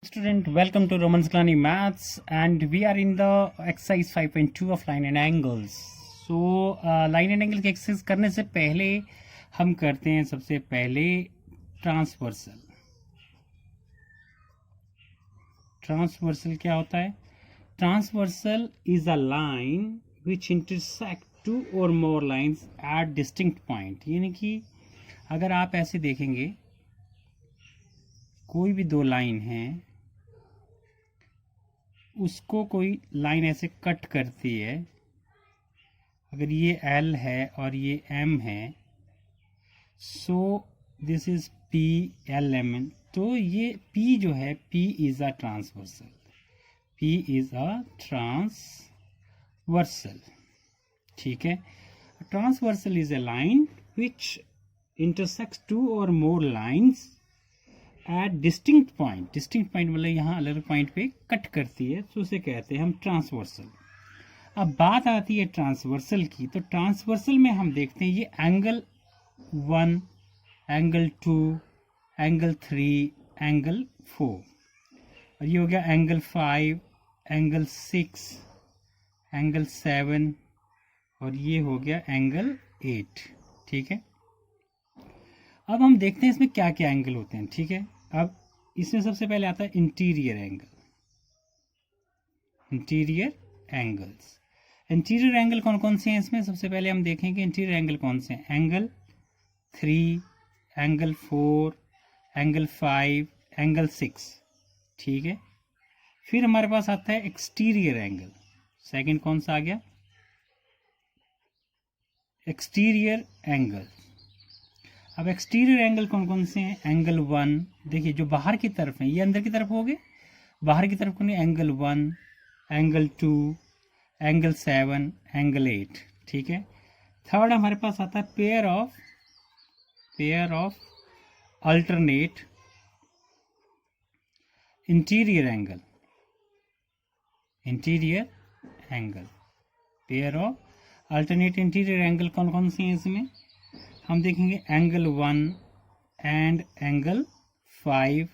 Student, welcome to Roman Sklani Maths, and we are in the exercise 5.2 of line and angles. So line and angle की exercise करने से पहले हम करते हैं सबसे पहले ट्रांसवर्सल. ट्रांसवर्सल क्या होता है? Transversal is a line which intersect two और more lines at distinct point. यानी कि अगर आप ऐसे देखेंगे, कोई भी दो लाइन है, उसको कोई लाइन ऐसे कट करती है. अगर ये L है और ये M है, सो दिस इज PLM. तो ये P जो है, P is a transversal. P is a transversal. ठीक है. Transversal is a line which intersects two और more lines at distinct point. Distinct point मतलब यहाँ अलग पॉइंट पे कट करती है, तो उसे कहते हैं हम ट्रांसवर्सल. अब बात आती है ट्रांसवर्सल की. तो ट्रांसवर्सल में हम देखते हैं ये एंगल 1, एंगल 2, एंगल 3, एंगल 4, और ये हो गया एंगल 5, एंगल 6, एंगल 7, और ये हो गया एंगल 8. ठीक है. अब हम देखते हैं इसमें क्या क्या एंगल होते हैं. ठीक है. अब इसमें सबसे पहले आता है interior angle. Interior angles. Interior angle कौन कौन से हैं इसमें? सबसे पहले हम देखेंगे इंटीरियर एंगल कौन से हैं. Angle 3, angle 4, angle 5, angle 6. ठीक है. फिर हमारे पास आता है एक्सटीरियर एंगल. सेकंड कौन सा आ गया? Exterior angle. अब एक्सटीरियर एंगल कौन कौन से हैं? एंगल 1, देखिए जो बाहर की तरफ है, ये अंदर की तरफ हो गए. बाहर की तरफ कौन है? Angle 1, angle 2, angle 7, angle 8. ठीक है. थर्ड हमारे पास आता है pair of alternate interior angle. Interior angle, pair of alternate interior angle कौन कौन से हैं इसमें? हम देखेंगे एंगल 1 एंड एंगल 5,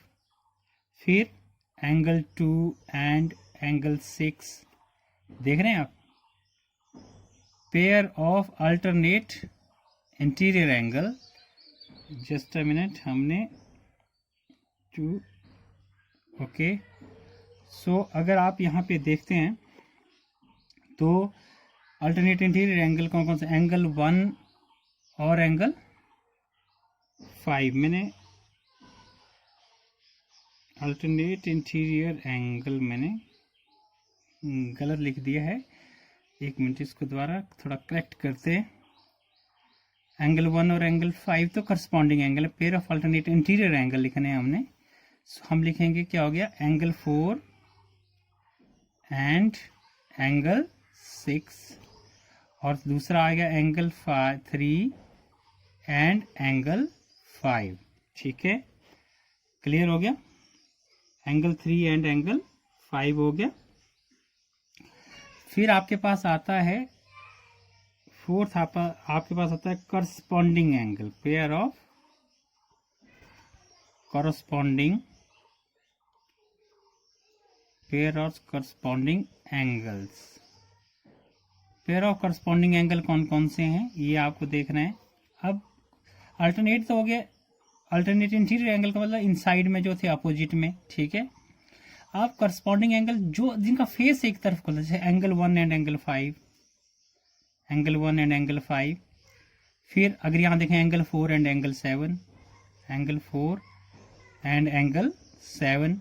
फिर एंगल 2 एंड एंगल 6. देख रहे हैं आप? Pair of alternate interior angle. Just a minute, हमने 2. ओके. सो अगर आप यहाँ पे देखते हैं तो अल्टरनेट इंटीरियर एंगल कौन कौन से? एंगल 1 और एंगल 5. मैंने अल्टरनेट इंटीरियर एंगल मैंने गलत लिख दिया है. एक मिनट, इसको दोबारा थोड़ा करेक्ट करते हैं. एंगल 1 और एंगल 5 तो करस्पॉन्डिंग एंगल है. Pair of alternate interior angle लिखने हैं हमने. हम लिखेंगे क्या हो गया? एंगल 4 एंड एंगल 6, और दूसरा आ गया एंगल 3 एंड एंगल 5. ठीक है. क्लियर हो गया? एंगल 3 एंड एंगल 5 हो गया. फिर आपके पास आता है फोर्थ, आपके पास आता है corresponding angle. Pair of corresponding angles. Pair of corresponding angle कौन कौन से हैं ये आपको देखना है. अब अल्टरनेट तो हो गया. अल्टरनेट इंटीरियर एंगल का मतलब इनसाइड में जो थे, अपोजिट में. ठीक है. अब करस्पॉन्डिंग एंगल जो जिनका फेस एक तरफ खुला, जैसे angle 1 and angle 5, angle 1 and angle 5. फिर अगर यहाँ देखें angle 4 and angle 7, angle 4 and angle 7.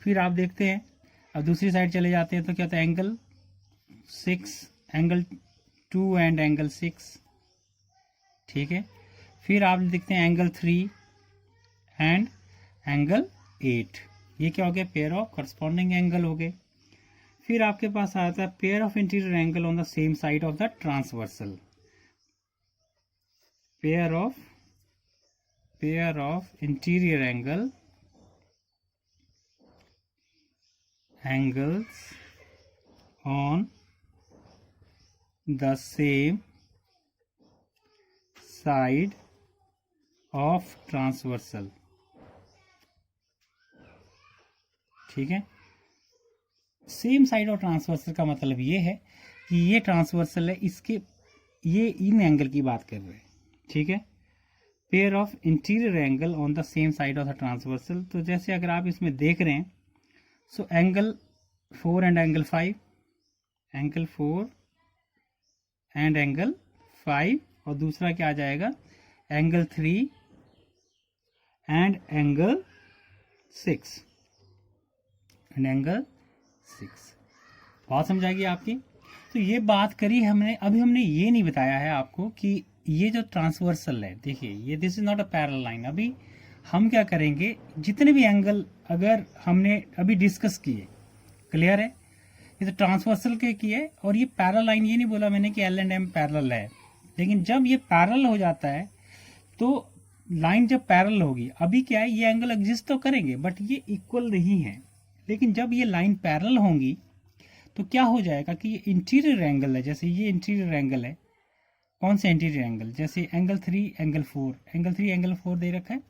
फिर आप देखते हैं, अब दूसरी साइड चले जाते हैं तो क्या होता है? Angle 6, angle 2 and angle 6. ठीक है. फिर आप देखते हैं एंगल 3 एंड एंगल 8. ये क्या हो गया? पेयर ऑफ करस्पॉन्डिंग एंगल हो गए. फिर आपके पास आता है pair of interior angle on the same side of the transversal. Pair of interior angles on the same side of transversal. ठीक है। सेम साइड ऑफ ट्रांसवर्सल का मतलब ये है कि ये ट्रांसवर्सल है, इसके ये इन एंगल की बात कर रहे हैं, ठीक है। Pair of interior angle on the same side of the transversal, तो जैसे अगर आप इसमें देख रहे हैं, so angle 4 and angle 5, angle 4 and angle 5, और दूसरा क्या आ जाएगा, angle 3 and angle 6 and angle 6। बात समझाएगी आपकी। तो ये बात करी हमने, अभी हमने ये नहीं बताया है आपको कि ये जो ट्रांसवर्सल है, देखिए ये this is not a parallel line. अभी हम क्या करेंगे, जितने भी एंगल अगर हमने अभी डिस्कस किए, क्लियर है, ये तो ट्रांसवर्सल के किए, और ये पैरेलल लाइन, ये नहीं बोला मैंने कि एल एंड एम पैरेलल है, लेकिन जब ये पैरेलल हो जाता है तो लाइन जब पैरेलल होगी, अभी क्या है, ये एंगल एग्जिस्ट तो करेंगे बट ये इक्वल नहीं है, लेकिन जब ये लाइन पैरेलल होंगी तो क्या हो जाएगा कि ये इंटीरियर एंगल है, जैसे ये इंटीरियर एंगल है, कौन से इंटीरियर एंगल, जैसे एंगल 3 एंगल 4, एंगल 3 एंगल 4 दे रखा है,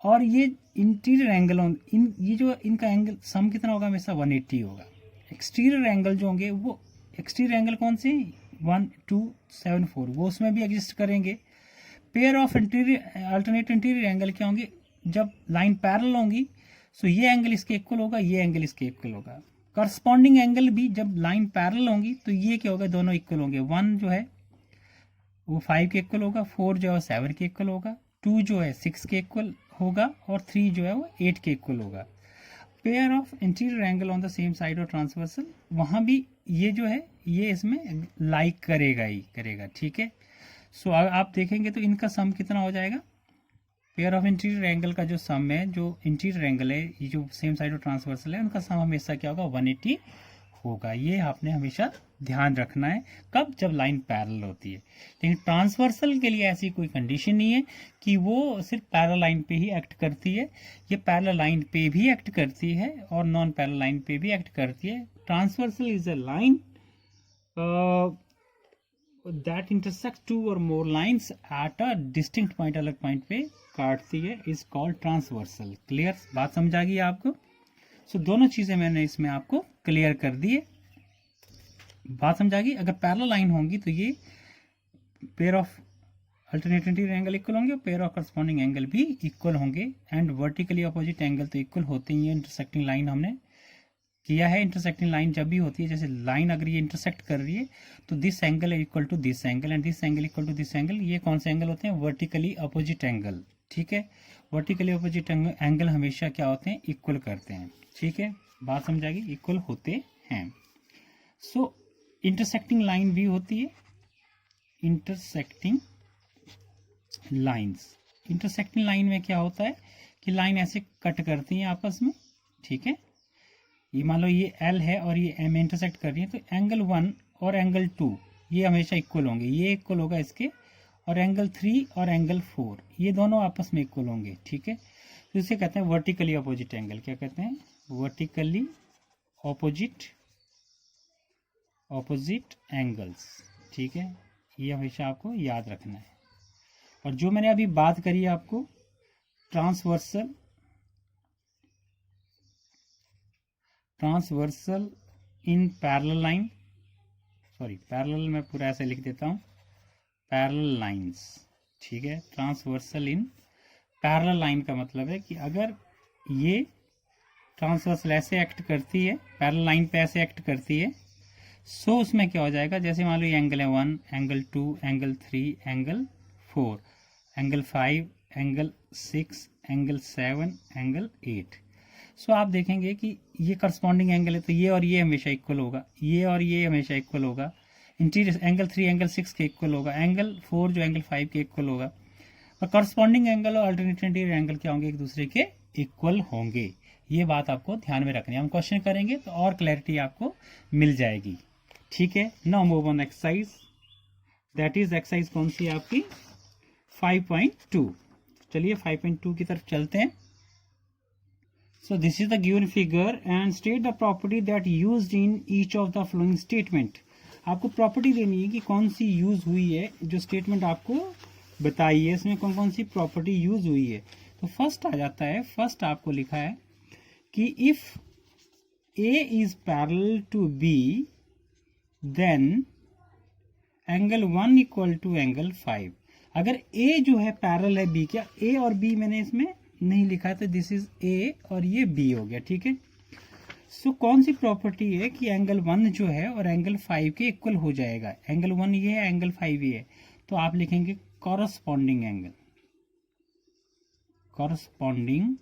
और ये इंटीरियर एंगल इन ये जो इनका एंगल सम कितना होगा, हमेशा 180 होगा। एक्सटीरियर एंगल जो होंगे वो एक्सटीरियर एंगल कौन से 1 2 7 4, वो उसमें भी एग्जिस्ट करेंगे। Pair of interior alternate interior angle क्या होंगे, जब लाइन पैरेलल होंगी, सो ये एंगल इसके इक्वल होगा, ये एंगल इसके इक्वल होगा। करस्पॉन्डिंग एंगल भी जब लाइन पैरेलल होंगी तो ये क्या होगा, दोनों इक्वल होंगे। 1 जो है वो 5 के इक्वल होगा, 4 जो है 7 के इक्वल होगा, 2 जो है 6 के इक्वल होगा, और 3 जो है वो 8 के इक्वल होगा। Pair of interior angle on the same side of transversal, वहां भी ये जो है ये इसमें लाइक करेगा ही करेगा, ठीक है। सो आप देखेंगे तो इनका सम कितना हो जाएगा, पेयर ऑफ इंटीरियर एंगल का जो सम है, जो इंटीरियर एंगल है, ये जो सेम साइड ऑफ ट्रांसवर्सल है, उनका सम हमेशा क्या होगा, 180 होगा। ये आपने हमेशा ध्यान रखना है, कब, जब लाइन पैरेलल होती है। लेकिन ट्रांसवर्सल के लिए ऐसी कोई कंडीशन नहीं है कि वो सिर्फ पैरेलल लाइन पे ही एक्ट करती है, ये पैरेलल लाइन पे भी एक्ट करती है और नॉन पैरेलल लाइन पे भी एक्ट करती है। Transversal is a line that intersect 2 or more lines at a distinct point, अलग पॉइंट पे काटती है, इज कॉल्ड ट्रांसवर्सल। क्लियर, बात समझ आ गई आपको। सो दोनों चीजें मैंने इसमें आपको क्लियर कर दी है, बात समझ आ गई। अगर पैरेलल लाइन होंगी तो ये pair of alternate interior angle equal होंगे, पेयर ऑफ करस्पॉन्डिंग एंगल भी इक्वल होंगे, एंड वर्टिकली अपोजिट एंगल तो इक्वल होते ही है। इंटरसेक्टिंग लाइन हमने किया है, इंटरसेक्टिंग लाइन जब भी होती है, जैसे लाइन अगर ये इंटरसेक्ट कर रही है तो दिस एंगल है equal to this angle and this angle equal to this angle, ये कौन से एंगल होते हैं, वर्टिकली अपोजिट एंगल, ठीक है। वर्टिकली अपोजिट एंगल हमेशा क्या होते हैं, इक्वल करते हैं, ठीक है, बात समझाएगी, इक्वल होते हैं। सो इंटरसेक्टिंग लाइन भी होती है, इंटरसेक्टिंग लाइंस, इंटरसेक्टिंग लाइन में क्या होता है कि लाइन ऐसे कट करती हैं आपस में, ठीक है। ये मान लो ये L है और ये M इंटरसेक्ट कर रही है, तो एंगल 1 और एंगल 2 ये हमेशा इक्वल होंगे, ये इक्वल होगा इसके, और एंगल 3 और एंगल 4 ये दोनों आपस में इक्वल होंगे, ठीक है। तो इसे कहते हैं वर्टिकली अपोजिट एंगल, क्या कहते हैं, वर्टिकली ऑपोजिट एंगल्स, ठीक है। ये हमेशा आपको याद रखना है। और जो मैंने अभी बात करी आपको transversal in parallel line, sorry parallel में पूरा ऐसे लिख देता हूँ, पैरेलल लाइंस, ठीक है। ट्रांसवर्सल इन पैरेलल लाइन का मतलब है कि अगर ये ट्रांसवर्सल ऐसे एक्ट करती है, पैरेलल लाइन पे ऐसे एक्ट करती है, सो उसमें क्या हो जाएगा, जैसे मान लो ये एंगल है 1 angle 2 angle 3 angle 4 angle 5 angle 6 angle 7 angle 8, सो आप देखेंगे कि ये करस्पॉन्डिंग एंगल है, तो ये और ये हमेशा इक्वल होगा, ये और ये हमेशा इक्वल होगा। इंटीरियर एंगल 3 एंगल 6 के इक्वल होगा, एंगल 4 जो एंगल 5 के इक्वल होगा, और करस्पॉन्डिंग एंगल और अल्टरनेट इंटीरियर एंगल क्या होंगे, एक दूसरे के इक्वल होंगे। ये बात आपको ध्यान में रखनी है, हम क्वेश्चन करेंगे तो और क्लैरिटी आपको मिल जाएगी, ठीक है। Now move on exercise, that is exercise कौन सी आपकी 5.2। चलिए 5.2 की तरफ चलते हैं। So this is the given figure and state the property that used in each of the following statement। आपको प्रॉपर्टी देनी है कि कौन सी यूज हुई है, जो स्टेटमेंट आपको बताई है इसमें कौन कौन सी प्रॉपर्टी यूज हुई है। तो फर्स्ट आ जाता है, फर्स्ट आपको लिखा है कि if A is parallel to B then angle 1 equal to angle 5। अगर ए जो है पैरेलल है बी, क्या ए और बी मैंने इसमें नहीं लिखा था, दिस इज ए और ये बी हो गया, ठीक है। सो कौन सी प्रॉपर्टी है कि एंगल 1 जो है और एंगल 5 के इक्वल हो जाएगा। एंगल 1 ये है, एंगल 5 ये है, तो आप लिखेंगे कॉरस्पॉन्डिंग एंगल, कॉरस्पॉन्डिंग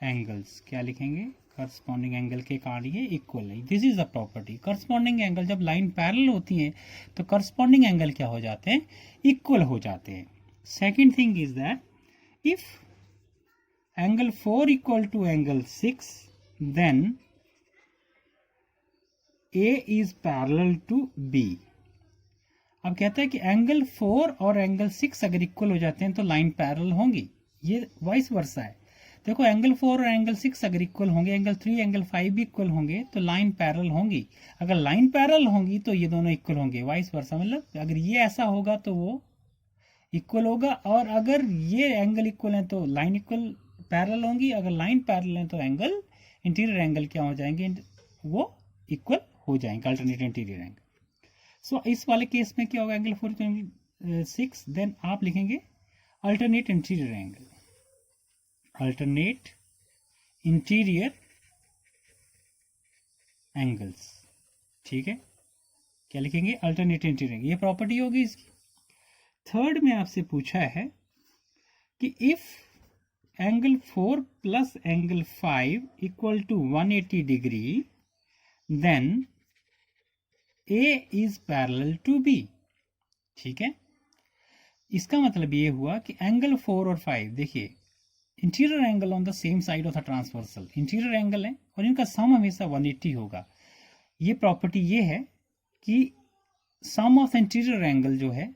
एंगल्स क्या लिखेंगे, करस्पॉन्डिंग एंगल के कारण ये इक्वल है। This is the property. Corresponding angle जब लाइन पैरेलल होती है तो करस्पॉन्डिंग एंगल क्या हो जाते हैं, इक्वल हो जाते हैं। Second thing is that if angle 4 equal to angle 6 then A is parallel to B. अब कहता है कि एंगल 4 और एंगल 6 अगर इक्वल हो जाते हैं तो लाइन पैरेलल होंगी, ये वाइस वर्सा है। देखो एंगल 4 और एंगल 6 अगर इक्वल होंगे, एंगल 3 एंगल 5 भी इक्वल होंगे तो लाइन पैरेलल होंगी। अगर लाइन पैरेलल होंगी तो ये दोनों इक्वल होंगे, वाइस वर्सा। मतलब अगर ये ऐसा होगा तो वो इक्वल होगा, और अगर ये एंगल इक्वल है तो लाइन इक्वल पैरेलल होंगी। अगर लाइन पैरेलल है तो एंगल इंटीरियर एंगल क्या हो जाएंगे, वो इक्वल हो जाएंगे, अल्टरनेट इंटीरियर एंगल। सो इस वाले केस में क्या होगा, एंगल 4 तो एंगल 6, देन आप लिखेंगे alternate interior angle, alternate interior angles, ठीक है। क्या लिखेंगे, अल्टरनेट इंटीरियर, ये प्रॉपर्टी होगी इसकी। थर्ड में आपसे पूछा है कि if angle 4 plus angle 5 equal to 180 degree then A is parallel to B, ठीक है। इसका मतलब ये हुआ कि एंगल 4 और 5 देखिए interior angle on the same side of the transversal, interior angle है और इनका सम हमेशा 180 होगा। ये प्रॉपर्टी ये है कि सम ऑफ इंटीरियर एंगल जो है,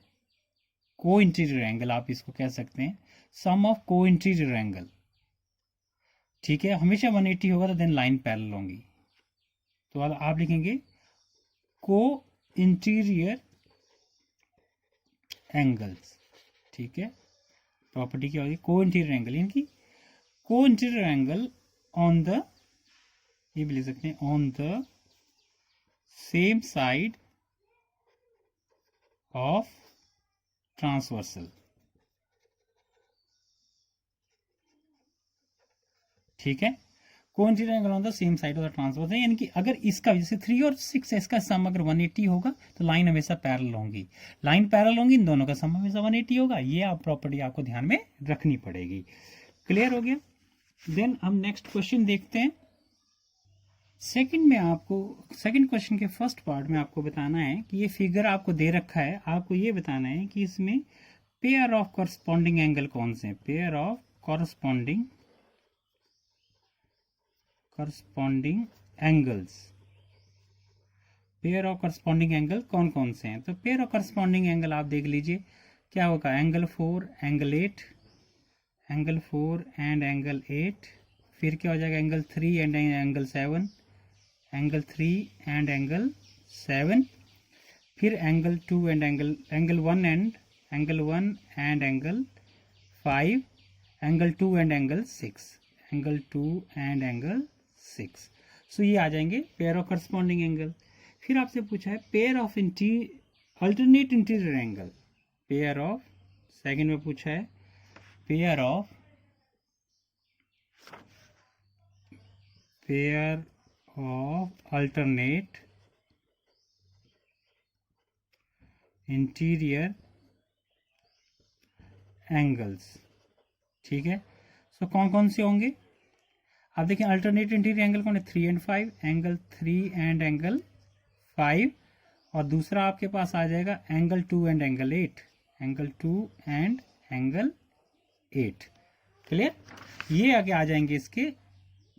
को इंटीरियर एंगल आप इसको कह सकते हैं, सम ऑफ को इंटीरियर एंगल, ठीक है, हमेशा 180 होगा, तो देन लाइन पैरेलल होंगी। तो आप लिखेंगे को इंटीरियर एंगल्स, ठीक है। प्रॉपर्टी क्या होगी, को इंटीरियर एंगल, इनकी को इंटीरियर एंगल ऑन द, ये भी लिख सकते हैं, on the same side of transversal, ठीक है। को interior angle on the same side of the transversal, यानी कि अगर इसका जैसे 3 और 6 है, इसका सम अगर 180 होगा तो लाइन हमेशा पैरेलल होंगी, लाइन पैरेलल होंगी, इन दोनों का सम हमेशा 180 होगा। ये आप प्रॉपर्टी आपको ध्यान में रखनी पड़ेगी। क्लियर हो गया। देन हम नेक्स्ट क्वेश्चन देखते हैं। सेकंड में आपको, सेकंड क्वेश्चन के फर्स्ट पार्ट में आपको बताना है कि ये फिगर आपको दे रखा है, आपको ये बताना है कि इसमें पेयर ऑफ कॉरस्पॉन्डिंग एंगल कौन से हैं, pair of corresponding angles, pair of corresponding angle कौन कौन से हैं। तो पेयर ऑफ करस्पॉन्डिंग एंगल आप देख लीजिए क्या होगा, angle 4 angle 8, angle 4 and angle 8, फिर क्या हो जाएगा angle 3 and angle 7, angle 3 and angle 7, फिर angle 2 and angle 1 and angle 5, angle 2 and angle 6, angle 2 and angle 6। सो ये आ जाएंगे पेयर ऑफ करस्पॉन्डिंग एंगल। फिर आपसे पूछा है pair of alternate interior angle, pair of, second में पूछा है pair of alternate interior angles, ठीक है। सो कौन कौन से होंगे आप देखिए, अल्टरनेट इंटीरियर एंगल कौन है, 3 एंड 5, एंगल 3 एंड एंगल 5, और दूसरा आपके पास आ जाएगा angle 2 and angle 8, angle 2 and angle 8। Clear. ये आगे आ जाएंगे इसके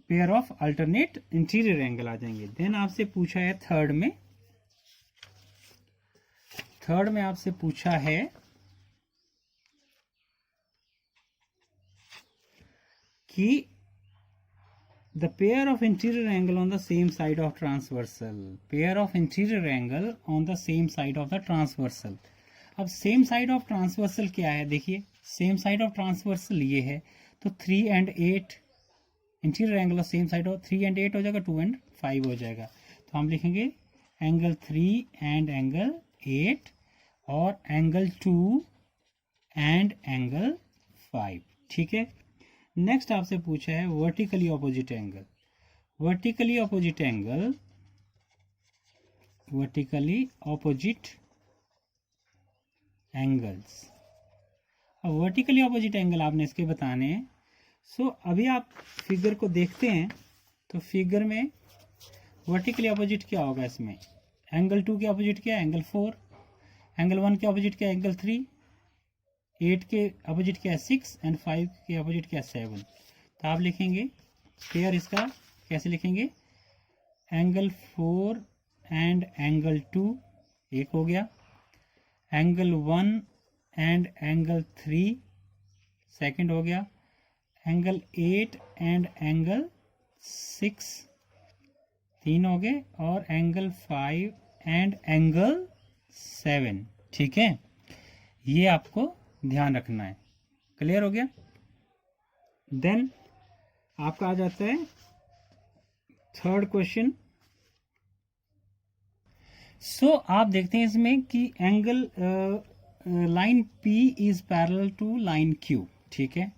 pair of alternate interior angle आ जाएंगे। देन आपसे पूछा है थर्ड में आपसे पूछा है कि the pair of interior angle on the same side of transversal, pair of interior angle on the same side of the transversal। अब सेम साइड ऑफ ट्रांसवर्सल क्या है, देखिए सेम साइड ऑफ ट्रांसवर्सल ये है, तो 3 and 8 interior angle of same side हो, 3 and 8 हो जाएगा, 2 एंड 5 हो जाएगा। तो हम लिखेंगे एंगल 3 एंड एंगल 8 और एंगल 2 एंड एंगल 5। ठीक है। नेक्स्ट आपसे पूछा है vertically opposite angle. Vertically opposite angle, vertically opposite angles. अब वर्टिकली ऑपोजिट एंगल आपने इसके बताने हैं। सो अभी आप फिगर को देखते हैं तो फिगर में वर्टिकली ऑपोजिट क्या होगा इसमें, एंगल 2 के ऑपोजिट क्या है, एंगल 4, एंगल 1 के ऑपोजिट क्या है, एंगल 3, 8 के अपोजिट क्या है 6 एंड 5 के अपोजिट क्या है 7। तो आप लिखेंगे पेयर इसका कैसे लिखेंगे, एंगल 4 एंड एंगल 2 एक हो गया, एंगल 1 एंड एंगल 3 सेकंड हो गया, एंगल 8 एंड एंगल 6 तीन हो गए, और एंगल 5 एंड एंगल 7। ठीक है, ये आपको ध्यान रखना है। क्लियर हो गया। देन आपका आ जाता है थर्ड क्वेश्चन। सो आप देखते हैं इसमें कि angle line P is parallel to line Q। ठीक है,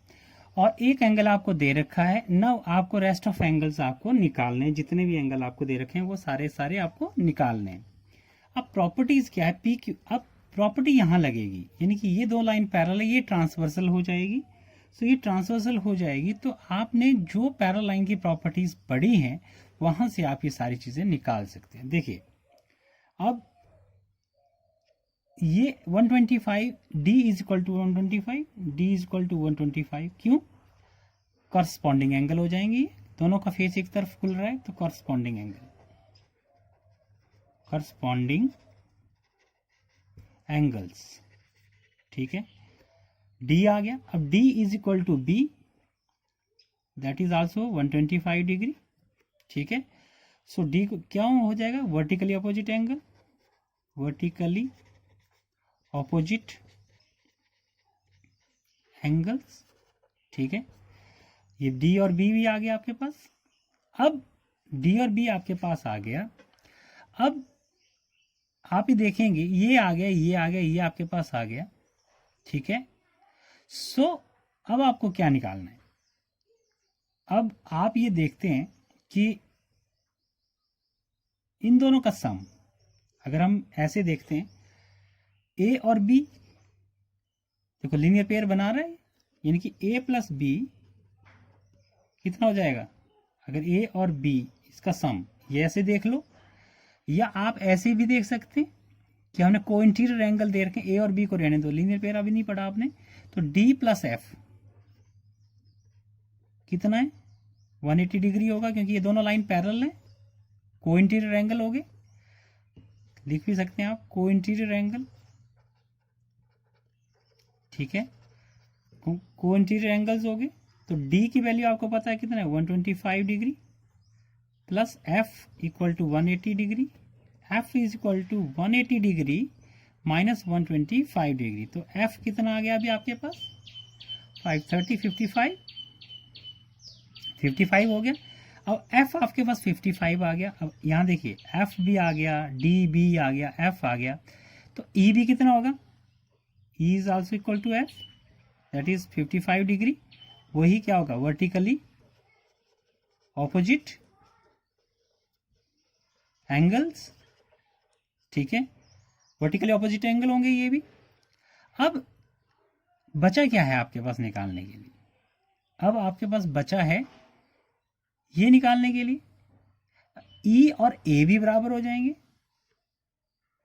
और एक एंगल आपको दे रखा है। नाउ आपको रेस्ट ऑफ एंगल्स आपको निकालने हैं, जितने भी एंगल आपको दे रखे हैं वो सारे आपको निकालने हैं। अब प्रॉपर्टीज क्या है, पी क्यू। अब प्रॉपर्टी यहाँ लगेगी, यानी कि ये दो लाइन पैरेलल है, ये ट्रांसवर्सल हो जाएगी। सो ये ट्रांसवर्सल हो जाएगी तो आपने जो पैरेलल लाइन की प्रॉपर्टीज पढ़ी हैं वहां से आप ये सारी चीजें निकाल सकते हैं। देखिए अब ये 125 D is equal to 125, D is equal to 125, क्यों, कॉरस्पॉन्डिंग एंगल हो जाएंगी। दोनों का फेस एक तरफ खुल रहा है तो कॉरस्पॉन्डिंग एंगल, कॉरस्पॉन्डिंग एंगल्स। ठीक है, डी आ गया। अब D is equal to B, that is also 125 degree. ठीक है, सो डी को क्या हो जाएगा, vertically opposite angle, vertically opposite angles. ठीक है, ये डी और बी भी आ गया आपके पास। अब डी और बी आपके पास आ गया। अब आप ही देखेंगे ये आ गया, ये आ गया, ये आपके पास आ गया। ठीक है, सो अब आपको क्या निकालना है। अब आप ये देखते हैं कि इन दोनों का सम, अगर हम ऐसे देखते हैं ए और बी, देखो लीनियर पेयर बना रहा है, यानी कि ए प्लस बी कितना हो जाएगा, अगर ए और बी इसका सम, ये ऐसे देख लो, या आप ऐसे भी देख सकते हैं कि हमने को इंटीरियर एंगल दे रखे, ए और बी को रहने दो, लीनियर पेयर अभी नहीं पढ़ा आपने। तो डी प्लस एफ कितना है, 180 डिग्री होगा, क्योंकि ये दोनों लाइन पैरेलल है, को इंटीरियर एंगल हो गए। लिख भी सकते हैं आप को इंटीरियर एंगल। ठीक है, को इंटीरियर एंगल्स हो गए। तो डी की वैल्यू आपको पता है कितना है, 125 degree, plus F equal to 180 degree, F is equal to 180 degree minus 125 degree. तो एफ कितना आ गया अभी आपके पास, 530, 55 हो गया। अब एफ आपके पास 55 आ गया। अब यहाँ देखिए एफ भी आ गया, डी बी आ गया, एफ आ गया, तो ई भी कितना होगा, E is also equal to F, that is 55 degree. वही क्या होगा, वर्टिकली ऑपोजिट एंगल्स। ठीक है, वर्टिकली ऑपोजिट एंगल होंगे ये भी। अब बचा क्या है आपके पास निकालने के लिए, अब आपके पास बचा है ये निकालने के लिए, ई और ए भी बराबर हो जाएंगे,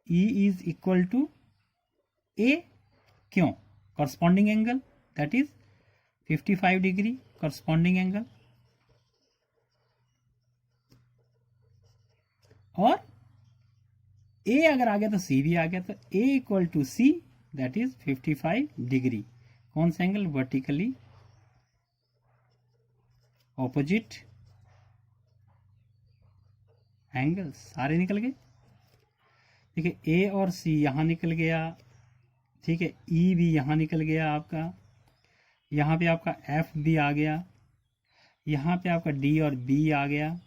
ई इज इक्वल टू ए, क्यों, corresponding angle, that is 55 degree corresponding angle, और ए अगर आ गया तो सी भी आ गया, तो A equal to C, that is 55 degree. कौन सा एंगल, वर्टिकली ऑपोजिट एंगल्स। सारे निकल गए। देखिए ए और सी यहां निकल गया। ठीक है, ई भी यहां निकल गया आपका, यहां पे आपका एफ भी आ गया, यहाँ पे आपका डी और बी आ गया।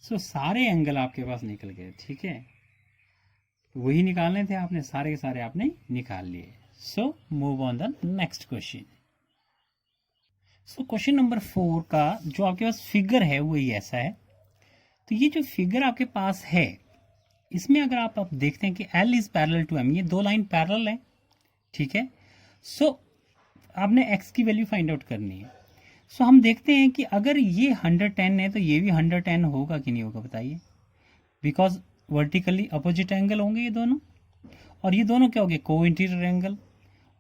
सो सारे एंगल आपके पास निकल गए, ठीक है। वही निकालने थे आपने, सारे के सारे आपने निकाल लिए। So move on the next question. So question number 4 का जो आपके पास फिगर है वो ये ऐसा है। तो ये जो फिगर आपके पास है इसमें अगर आप देखते हैं कि L is parallel to M, ये दो लाइन पैरेलल है, ठीक है। सो आपने x की वैल्यू फाइंड आउट करनी है। सो हम देखते हैं कि अगर ये 110 है तो ये भी 110 होगा कि नहीं होगा, बताइए। बिकॉज वर्टिकली अपोजिट एंगल होंगे ये दोनों, और ये दोनों क्या हो गए, को इंटीरियर एंगल।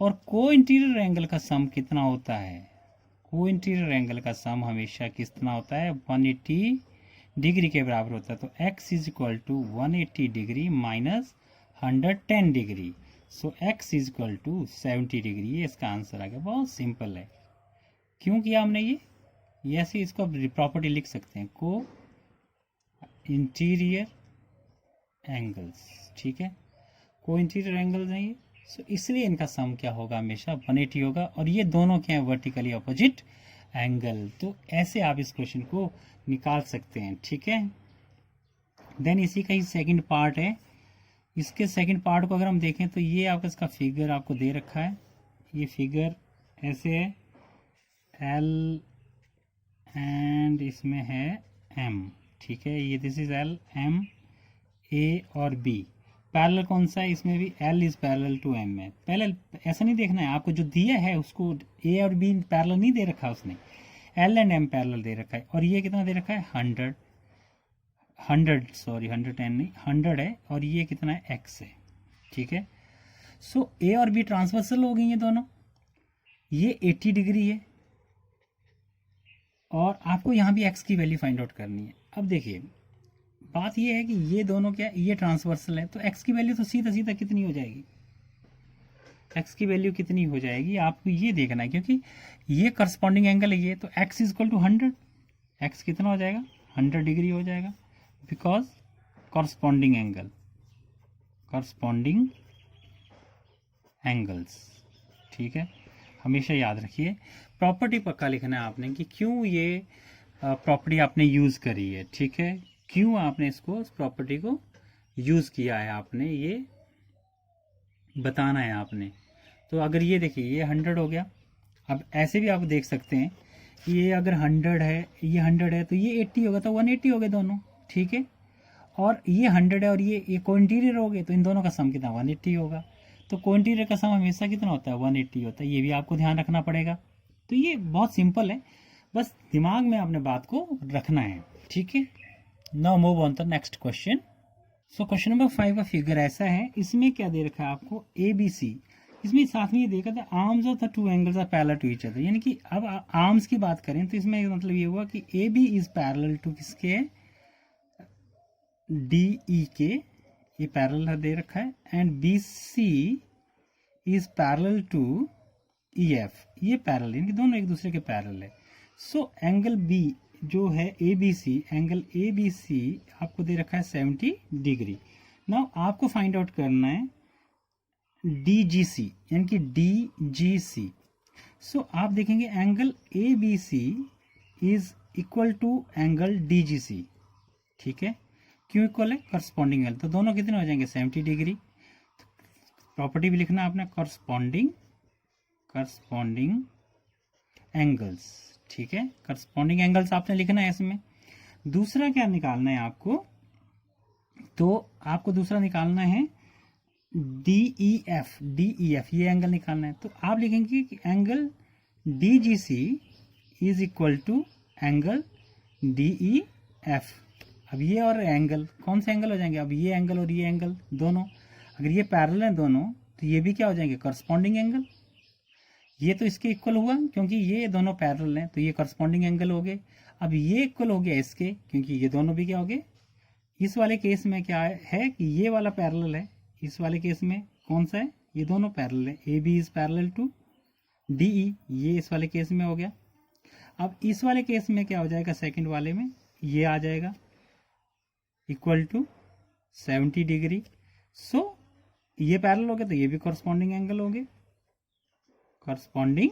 और को इंटीरियर एंगल का सम कितना होता है, को इंटीरियर एंगल का सम हमेशा कितना होता है, 180 डिग्री के बराबर होता है। तो x is equal to 180 degree minus 110 degree. So x is equal to 70 degree. ये इसका आंसर आ गया। बहुत सिंपल है। क्यों किया हमने ये ऐसे इसको प्रॉपर्टी लिख सकते हैं, को इंटीरियर एंगल्स, ठीक है। को इंटीरियर एंगल्स हैं ये, सो इसलिए इनका सम क्या होगा, हमेशा 180 होगा। और ये दोनों क्या है, वर्टिकली अपोजिट एंगल। तो ऐसे आप इस क्वेश्चन को निकाल सकते हैं, ठीक है। देन इसी का ही सेकंड पार्ट है। इसके सेकंड पार्ट को अगर हम देखें तो ये आपका इसका फिगर आपको दे रखा है। ये फिगर ऐसे है, L एंड इसमें है M, ठीक है। ये this is L, M, A और B। पैरेलल कौन सा है, इसमें भी L is parallel to M है। पहले ऐसा नहीं देखना है आपको, जो दिया है उसको A और B पैरेलल नहीं दे रखा उसने, L एंड M पैरेलल दे रखा है। और ये कितना दे रखा है, 110 नहीं, 100 है। और ये कितना है, X है, ठीक है। सो A और B ट्रांसवर्सल हो गई ये दोनों। ये 80 डिग्री है और आपको यहाँ भी x की वैल्यू फाइंड आउट करनी है। अब देखिए बात ये है कि ये दोनों क्या, ये ट्रांसवर्सल है, तो x की वैल्यू तो सीधा सीधा कितनी हो जाएगी, x की वैल्यू कितनी हो जाएगी आपको ये देखना है, क्योंकि ये करस्पॉन्डिंग एंगल है ये। तो x is equal to 100, x कितना हो जाएगा, 100 डिग्री हो जाएगा। बिकॉज करस्पॉन्डिंग एंगल्स, ठीक है। हमेशा याद रखिए, प्रॉपर्टी पक्का लिखना है आपने कि क्यों ये प्रॉपर्टी आपने यूज़ करी है, ठीक है। क्यों आपने इसको, इस प्रॉपर्टी को यूज़ किया है आपने, ये बताना है आपने। तो अगर ये देखिए ये 100 हो गया। अब ऐसे भी आप देख सकते हैं, ये अगर 100 है, ये 100 है तो ये 80 होगा, तो 180 हो गए दोनों, ठीक है। और ये 100 है और ये कोइंटीरियर हो गए, तो इन दोनों का सम कितना, 180 होगा। तो कोइंटीरियर का सम हमेशा कितना होता है, 180 होता है। ये भी आपको ध्यान रखना पड़ेगा। तो ये बहुत सिंपल है, बस दिमाग में आपने बात को रखना है, ठीक है। Now move on the next question. So question number 5 का फिगर ऐसा है। इसमें क्या दे रखा है आपको, ABC। इसमें साथ में ये देखा था, arms of the two angles are parallel to each other. यानी कि अब आर्म्स की बात करें तो इसमें मतलब ये हुआ कि AB इज पैरेलल टू किसके, DE के, ये पैरेलल दे रखा है। And BC is parallel to EF, ये पैरेलल, यानी कि दोनों एक दूसरे के पैरेलल है। सो एंगल B जो है ABC, एंगल ABC आपको दे रखा है 70 डिग्री। नाउ आपको फाइंड आउट करना है DGC, यानी कि DGC। सो आप देखेंगे angle ABC is equal to angle DGC, ठीक है। क्यों इक्वल है, करस्पॉन्डिंग एंगल, तो दोनों कितने हो जाएंगे, 70 डिग्री। प्रॉपर्टी भी लिखना आपने, करस्पॉन्डिंग एंगल्स, ठीक है। करस्पॉन्डिंग एंगल्स आपने लिखना है इसमें। दूसरा क्या निकालना है आपको, तो आपको दूसरा निकालना है DEF, ये एंगल निकालना है। तो आप लिखेंगे कि angle DGC is equal to angle DEF। अब ये और एंगल कौन से एंगल हो जाएंगे, अब ये एंगल और ये एंगल दोनों, अगर ये पैरेलल हैं दोनों, तो ये भी क्या हो जाएंगे, करस्पॉन्डिंग एंगल। ये तो इसके इक्वल हुआ क्योंकि ये दोनों पैरेलल हैं, तो ये करस्पॉन्डिंग एंगल हो गए। अब ये इक्वल हो गया इसके, क्योंकि ये दोनों भी क्या हो गए। इस वाले केस में क्या है कि ये वाला पैरेलल है, इस वाले केस में कौन सा है, ये दोनों पैरेलल है। AB is parallel to DE, ये इस वाले केस में हो गया। अब इस वाले केस में क्या हो जाएगा, सेकंड वाले में ये आ जाएगा इक्वल टू 70 डिग्री। सो ये पैरेलल हो गया, तो ये भी कॉरस्पॉन्डिंग एंगल हो गए, कॉरस्पॉन्डिंग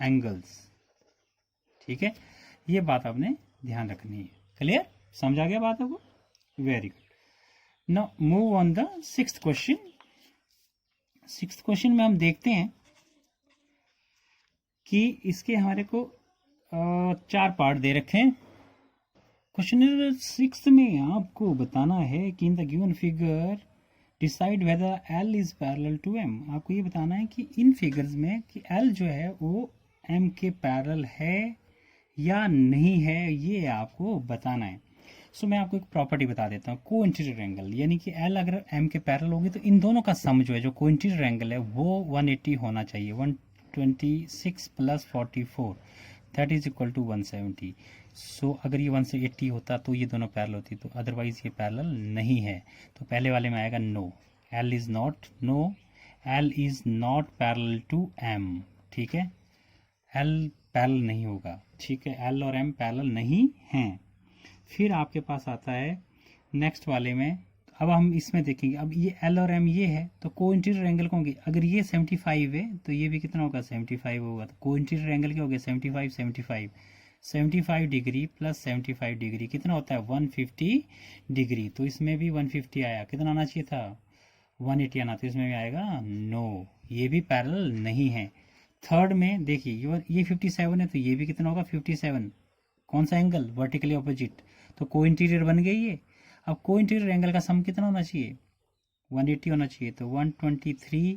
एंगल्स, ठीक है, ये बात आपने ध्यान रखनी है। क्लियर, समझा गया बात आपको? Very good. Now move on the sixth question. Sixth question में हम देखते हैं कि इसके हमारे को 4 पार्ट दे रखे हैं। क्वेश्चन नंबर 6 में आपको बताना है कि in the given figure decide whether L is parallel to M। आपको ये बताना है कि इन फिगर्स में कि L जो है वो M के पैरेलल है या नहीं है, ये आपको बताना है। सो मैं आपको एक प्रॉपर्टी बता देता हूँ, को इंटीरियर एंगल, यानी कि L अगर M के पैरेलल होगी तो इन दोनों का सम जो है, जो को इंटीरियर एंगल है वो 180 होना चाहिए। 126 plus 44 that is equal to 170। So अगर ये 180 होता तो ये दोनों पैरेलल होती, तो अदरवाइज ये पैरेलल नहीं है। तो पहले वाले में आएगा no, L is not, no L is not parallel to M। ठीक है, L पैरेलल नहीं होगा। ठीक है, L और M पैरेलल नहीं हैं। फिर आपके पास आता है नेक्स्ट वाले में, अब हम इसमें देखेंगे, अब ये L और M ये है तो को इंटीरियर एंगल कौन होंगे, अगर ये 75 है तो ये भी कितना होगा, 75 होगा। तो को इंटीरियर एंगल क्या हो गया, 75 75 75 डिग्री प्लस 75 डिग्री कितना होता है, 150 डिग्री। तो इसमें भी 150 आया, कितना आना चाहिए था, 180 आना, तो इसमें भी आएगा नो, ये भी पैरेलल नहीं है। थर्ड में देखिए ये 57 है तो ये भी कितना होगा, 57। कौन सा एंगल, वर्टिकली ऑपोजिट, तो को इंटीरियर बन गई ये। अब को इंटीरियर एंगल का सम कितना होना चाहिए, 180 होना चाहिए। तो 123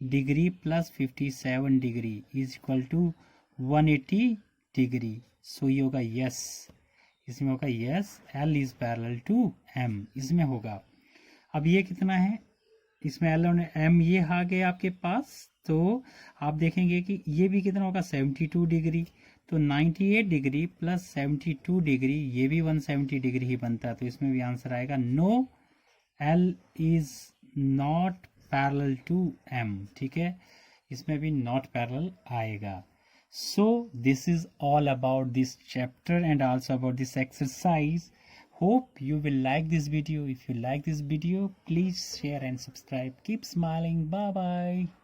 degree plus 57 degree is equal to 180 degree. So ये होगा यस, इसमें होगा yes, L is parallel to M, इसमें होगा। अब ये कितना है, इसमें L और M ये आ गए आपके पास, तो आप देखेंगे कि ये भी कितना होगा, 72 डिग्री। तो 98 डिग्री प्लस 72 डिग्री ये भी 170 डिग्री ही बनता है। तो इसमें भी आंसर आएगा no, L is not parallel to M। ठीक है, इसमें भी नॉट पैरेलल आएगा। So this is all about this chapter and also about this exercise. Hope you will like this video. If you like this video, please share and subscribe. Keep smiling. Bye bye.